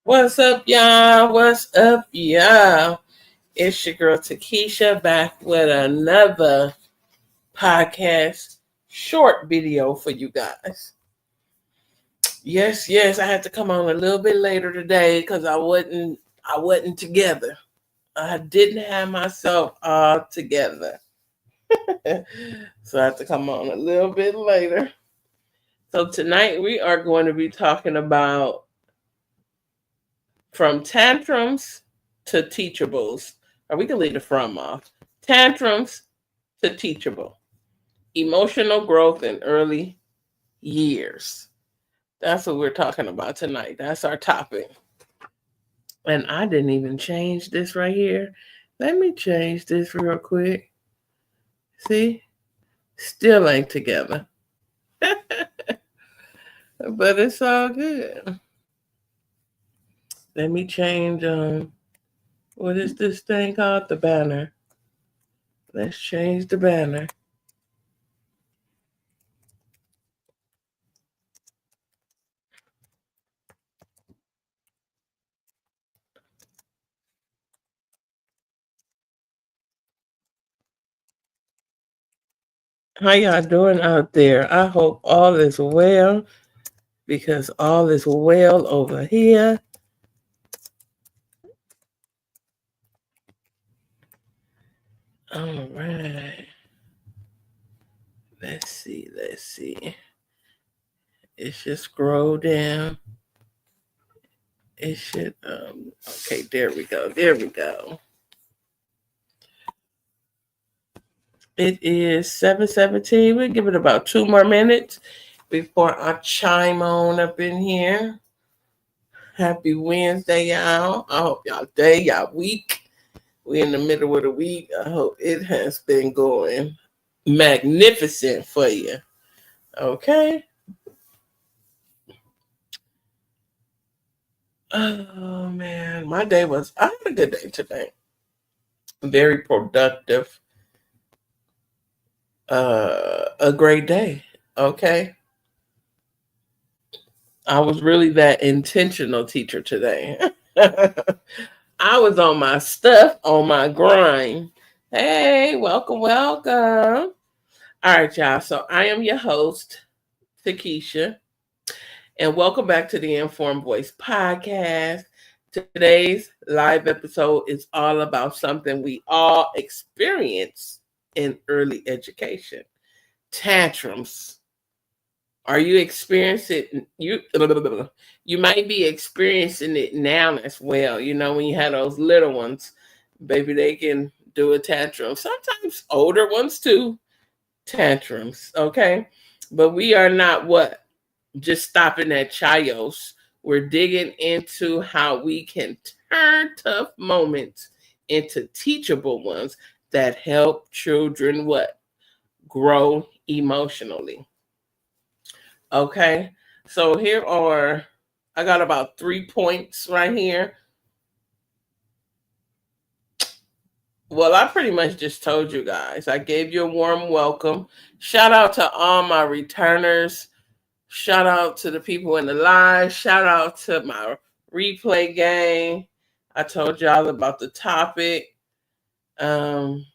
What's up, y'all? What's up, y'all? It's your girl Takesha back with another podcast short video for you guys. Yes, I had to come on a little bit later today because I wasn't together. I didn't have myself all together. So I had to come on a little bit later. So tonight we are going to be talking about from tantrums to teachables, or we can leave the from off. Tantrums to teachable. Emotional growth in early years. That's what we're talking about tonight. That's our topic. And I didn't even change this right here. Let me change this real quick. See? Still ain't together. But it's all good. Let me change what is this thing called? The banner. Let's change the banner. How y'all doing out there? I hope all is well because all is well over here. All right. Let's see. It should scroll down. It should okay, there we go. It is 7:17. We'll give it about 2 more minutes before I chime on up in here. Happy Wednesday, y'all. I hope y'all day, y'all week. We're in the middle of the week. I hope it has been going magnificent for you. Okay. Oh man, I had a good day today. Very productive. A great day. Okay. I was really that intentional teacher today. I was on my stuff, on my grind. Hey, welcome. All right, y'all. So I am your host, Takesha, and welcome back to the Informed Voice podcast. Today's live episode is all about something we all experience in early education: tantrums. Are you experiencing you might be experiencing it now as well. You know, when you have those little ones, baby, they can do a tantrum. Sometimes older ones too, tantrums, okay? But we are not what? Just stopping at Chios. We're digging into how we can turn tough moments into teachable ones that help children what? Grow emotionally. Okay. So I got about 3 points right here. Well, I pretty much just told you guys. I gave you a warm welcome. Shout out to all my returners. Shout out to the people in the live. Shout out to my replay gang. I told y'all about the topic. Um,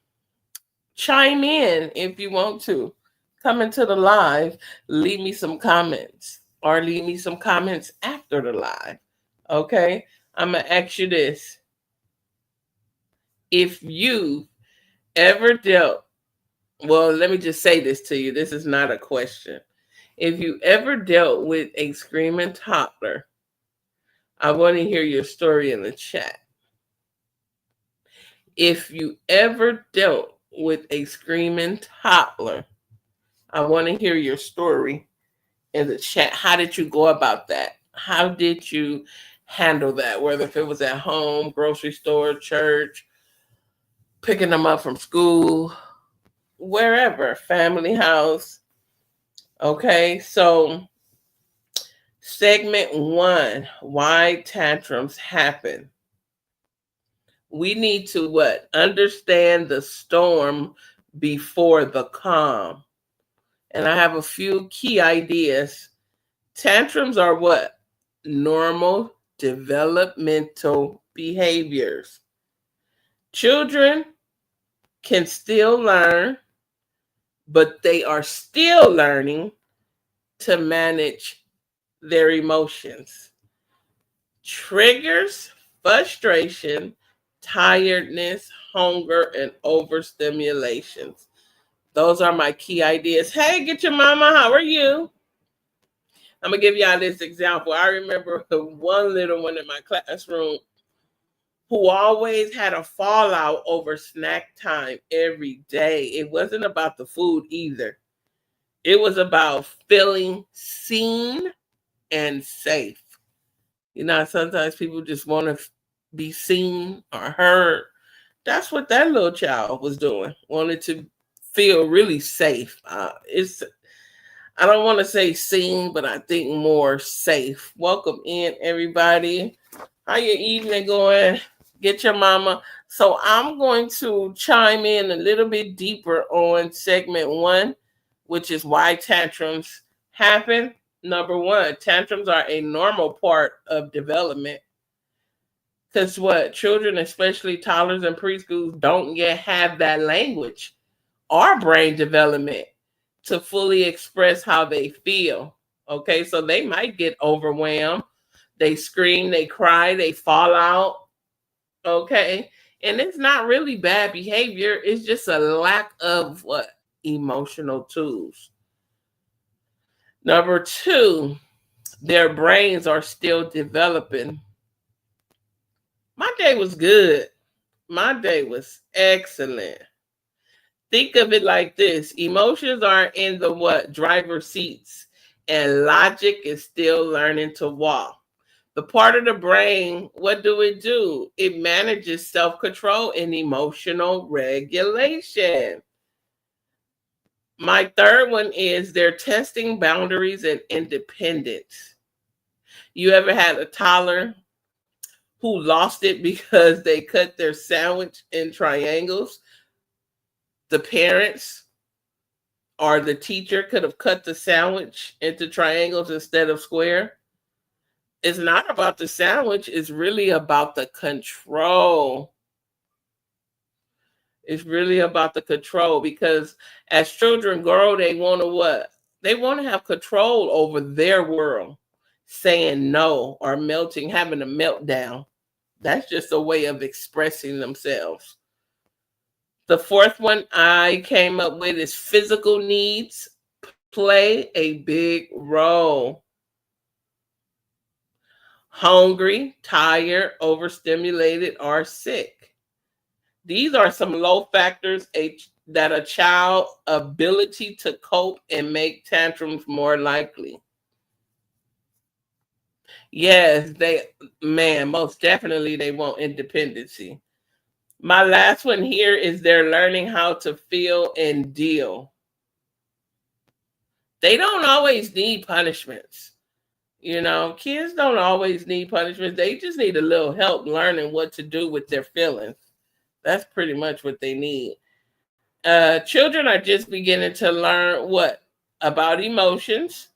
Chime in if you want to. Come into the live. Leave me some comments or leave me some comments after the live. Okay? I'm going to ask you this. If you ever dealt, well, let me just say this to you. This is not a question. If you ever dealt with a screaming toddler, I want to hear your story in the chat. If you ever dealt with a screaming toddler, I want to hear your story in the chat. How did you go about that? How did you handle that? Whether if it was at home, grocery store, church, picking them up from school, wherever, family house. Okay, so segment 1, why tantrums happen. We need to what? Understand the storm before the calm. And I have a few key ideas. Tantrums are what? Normal developmental behaviors. Children can still learn, but they are still learning to manage their emotions. Triggers, frustration, tiredness, hunger, and overstimulations. Those are my key ideas. Hey, get your mama, how are you? I'm going to give y'all this example. I remember one little one in my classroom who always had a fallout over snack time every day. It wasn't about the food either. It was about feeling seen and safe. You know, sometimes people just want to be seen or heard. That's what that little child was doing. Wanted to feel really safe. I don't want to say seen, but I think more safe. Welcome in, everybody. How your evening going? Get your mama. So I'm going to chime in a little bit deeper on segment 1, which is why tantrums happen. Number 1, tantrums are a normal part of development. Because what? Children, especially toddlers and preschools, don't yet have that language or brain development to fully express how they feel. Okay, so they might get overwhelmed. They scream, they cry, they fall out. Okay, and it's not really bad behavior. It's just a lack of what? Emotional tools. Number 2, their brains are still developing. My day was good. My day was excellent. Think of it like this. Emotions are in the what? Driver's seats. And logic is still learning to walk. The part of the brain, what do? It manages self-control and emotional regulation. My third one is they're testing boundaries and independence. You ever had a toddler who lost it because they cut their sandwich in triangles? The parents or the teacher could have cut the sandwich into triangles instead of square. It's not about the sandwich, it's really about the control. It's really about the control, because as children grow, they want to what? They want to have control over their world. Saying no or melting, having a meltdown. That's just a way of expressing themselves. The fourth one I came up with is physical needs play a big role. Hungry, tired, overstimulated, or sick. These are some low factors that a child's ability to cope and make tantrums more likely. Yes, most definitely they want independency. My last one here is they're learning how to feel and deal. They don't always need punishments. You know, kids don't always need punishments. They just need a little help learning what to do with their feelings. That's pretty much what they need. Children are just beginning to learn what? About emotions,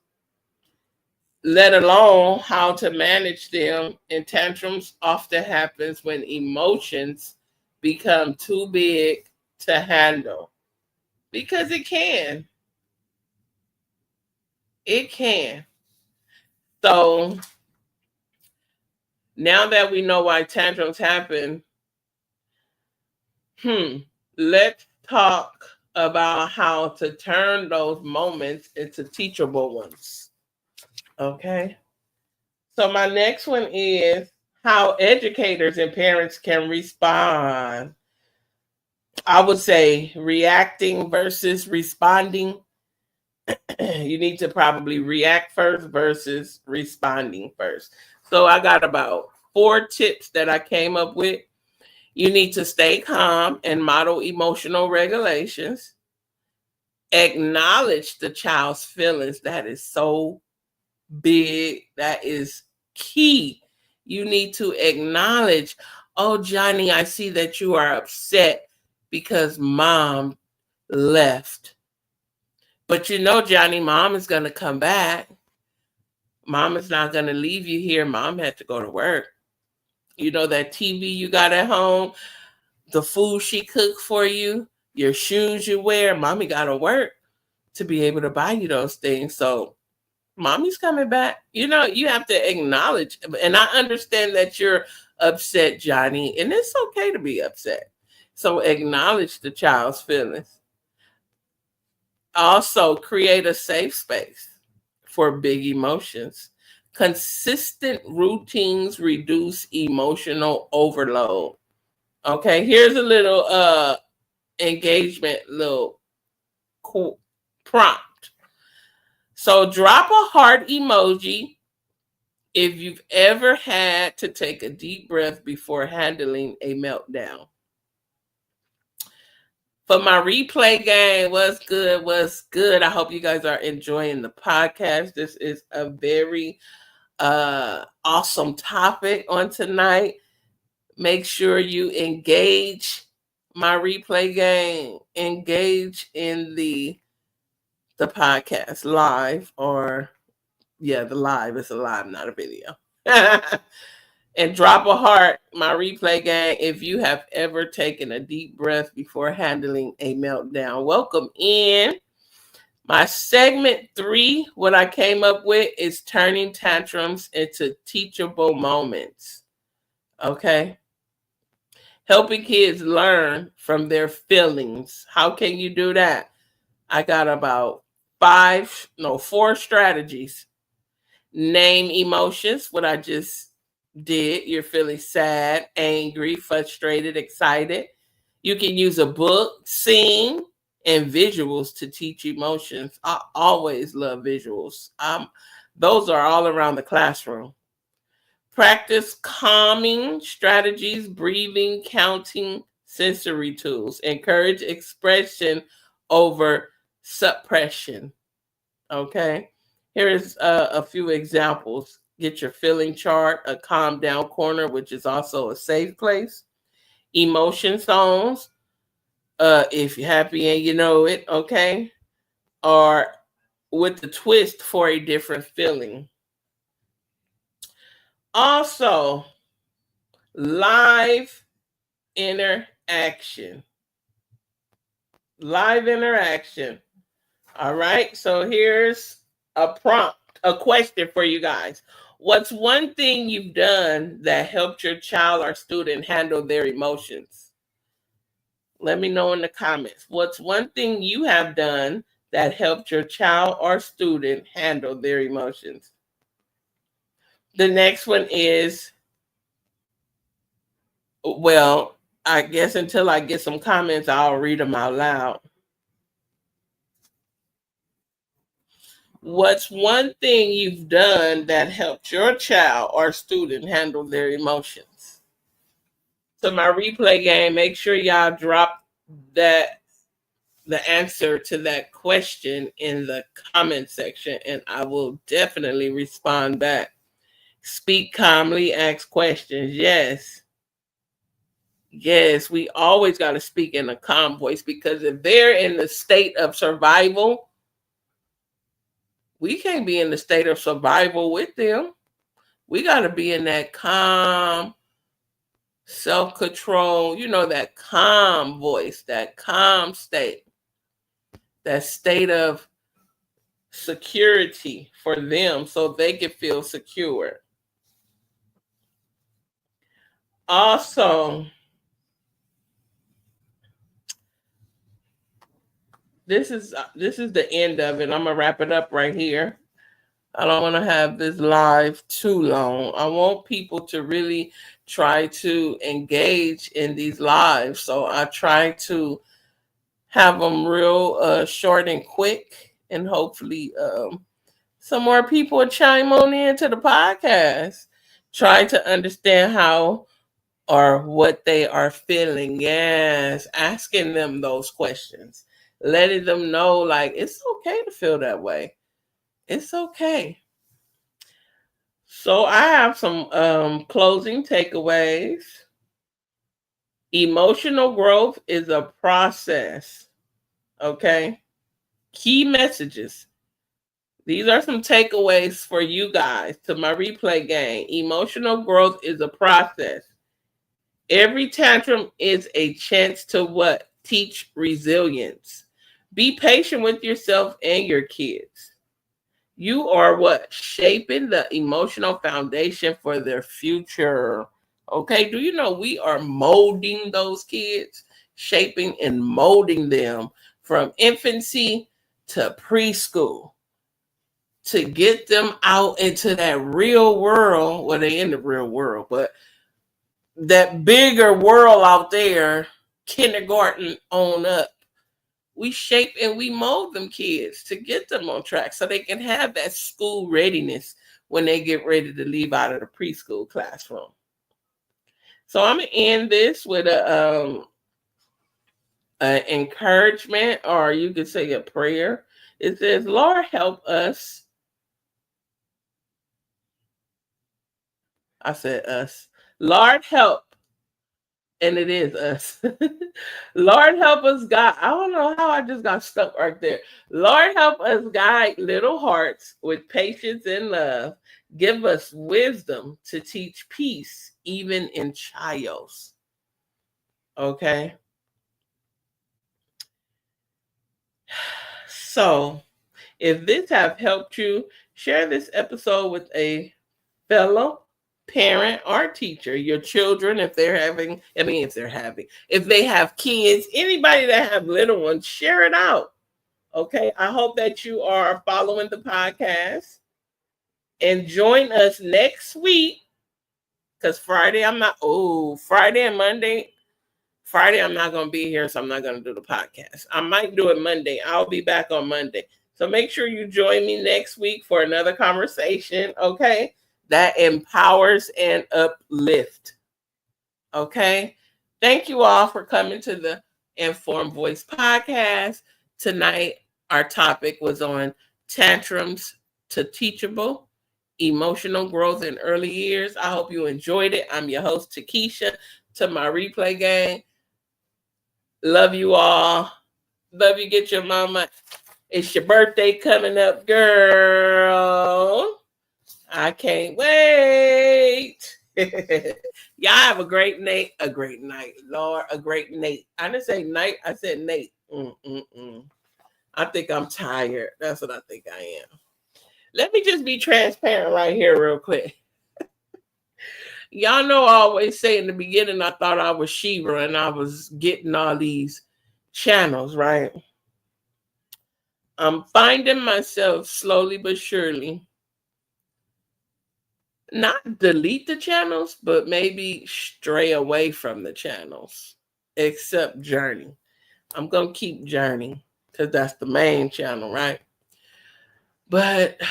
let alone how to manage them. And tantrums often happens when emotions become too big to handle. Because it can. It can. So now that we know why tantrums happen, let's talk about how to turn those moments into teachable ones. Okay. So my next one is how educators and parents can respond. I would say reacting versus responding. You need to probably react first versus responding first. So I got about 4 tips that I came up with. You need to stay calm and model emotional regulations. Acknowledge the child's feelings. That is so big. That is key. You need to acknowledge, oh, Johnny, I see that you are upset because mom left. But you know, Johnny, mom is going to come back. Mom is not going to leave you here. Mom had to go to work. You know, that TV you got at home, the food she cooked for you, your shoes you wear, mommy got to work to be able to buy you those things. So mommy's coming back. You know, you have to acknowledge. And I understand that you're upset, Johnny, and it's okay to be upset. So acknowledge the child's feelings. Also, create a safe space for big emotions. Consistent routines reduce emotional overload. Okay, here's a little engagement, little cool prompt. So drop a heart emoji if you've ever had to take a deep breath before handling a meltdown. For my replay game, what's good? What's good? I hope you guys are enjoying the podcast. This is a very awesome topic on tonight. Make sure you engage my replay game. Engage in the podcast live, or yeah, the live is a live, not a video. And drop a heart, my replay gang, if you have ever taken a deep breath before handling a meltdown. Welcome in. My segment 3, what I came up with is turning tantrums into teachable moments. Okay? Helping kids learn from their feelings. How can you do that? I got about 4 strategies. Name emotions, what I just did. You're feeling sad, angry, frustrated, excited. You can use a book, sing, and visuals to teach emotions. I always love visuals. Those are all around the classroom. Practice calming strategies, breathing, counting, sensory tools. Encourage expression over suppression. Okay. Here is a few examples. Get your feeling chart, a calm down corner, which is also a safe place. Emotion zones, if you're happy and you know it, okay? Or with the twist for a different feeling. Also, live interaction. Live interaction. All right, so here's a prompt, a question for you guys. What's one thing you've done that helped your child or student handle their emotions? Let me know in the comments. What's one thing you have done that helped your child or student handle their emotions? The next one is, well, I guess until I get some comments, I'll read them out loud. What's one thing you've done that helped your child or student handle their emotions? So my replay game, make sure y'all drop the answer to that question in the comment section, and I will definitely respond back. Speak calmly, ask questions. Yes. Yes, we always got to speak in a calm voice, because if they're in the state of survival, we can't be in the state of survival with them. We got to be in that calm, self-control, that calm voice, that calm state, that state of security for them so they can feel secure. Also, this is the end of it. I'm gonna wrap it up right here. I don't want to have this live too long. I want people to really try to engage in these lives. So I try to have them real short and quick, and hopefully some more people will chime on into the podcast. Try to understand how or what they are feeling. Yes, asking them those questions, letting them know, like, it's okay to feel that way. It's okay. So I have some closing takeaways. Emotional growth is a process. Okay. Key messages. These are some takeaways for you guys to my replay game. Emotional growth is a process. Every tantrum is a chance to what? Teach resilience. Be patient with yourself and your kids. You are what? Shaping the emotional foundation for their future. Okay, do you know we are molding those kids, shaping and molding them from infancy to preschool to get them out into that real world. Well, they in the real world, but that bigger world out there, kindergarten on up. We shape and we mold them kids to get them on track so they can have that school readiness when they get ready to leave out of the preschool classroom. So I'm gonna end this with a encouragement, or you could say a prayer. It says, Lord, help us. I said us. Lord, help. And it is us. Lord, help us, God. I don't know how I just got stuck right there. Lord, help us guide little hearts with patience and love. Give us wisdom to teach peace, even in trials. Okay. So, if this have helped you, share this episode with a fellow parent or teacher, your children, if they're having, if they have kids, anybody that have little ones, share it out. Okay. I hope that you are following the podcast and join us next week because Friday and Monday. Friday, I'm not going to be here, so I'm not going to do the podcast. I might do it Monday. I'll be back on Monday. So make sure you join me next week for another conversation, okay? That empowers and uplift. Okay? Thank you all for coming to the Informed Voice podcast. Tonight, our topic was on tantrums to teachable, emotional growth in early years. I hope you enjoyed it. I'm your host, Takesha. To my replay gang, love you all. Love you. Get your mama. It's your birthday coming up, girl. I can't wait. Y'all have a great night. A great night. Lord, a great Nate. I didn't say night. I said Nate. I think I'm tired. That's what I think I am. Let me just be transparent right here real quick. Y'all know I always say in the beginning I thought I was Sheba and I was getting all these channels, right? I'm finding myself slowly but surely not delete the channels, but maybe stray away from the channels, except Journey. I'm going to keep Journey because that's the main channel, right? But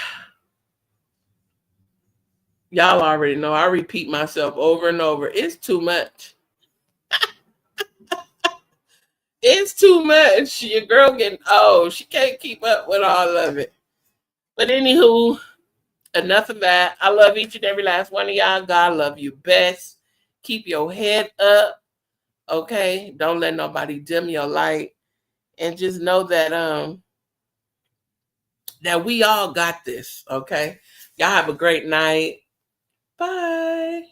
y'all already know I repeat myself over and over. It's too much. It's too much. Your girl getting old. She can't keep up with all of it. But anywho, enough of that. I love each and every last one of y'all. God love you best. Keep your head up. Okay. Don't let nobody dim your light. And just know that we all got this. Okay. Y'all have a great night. Bye.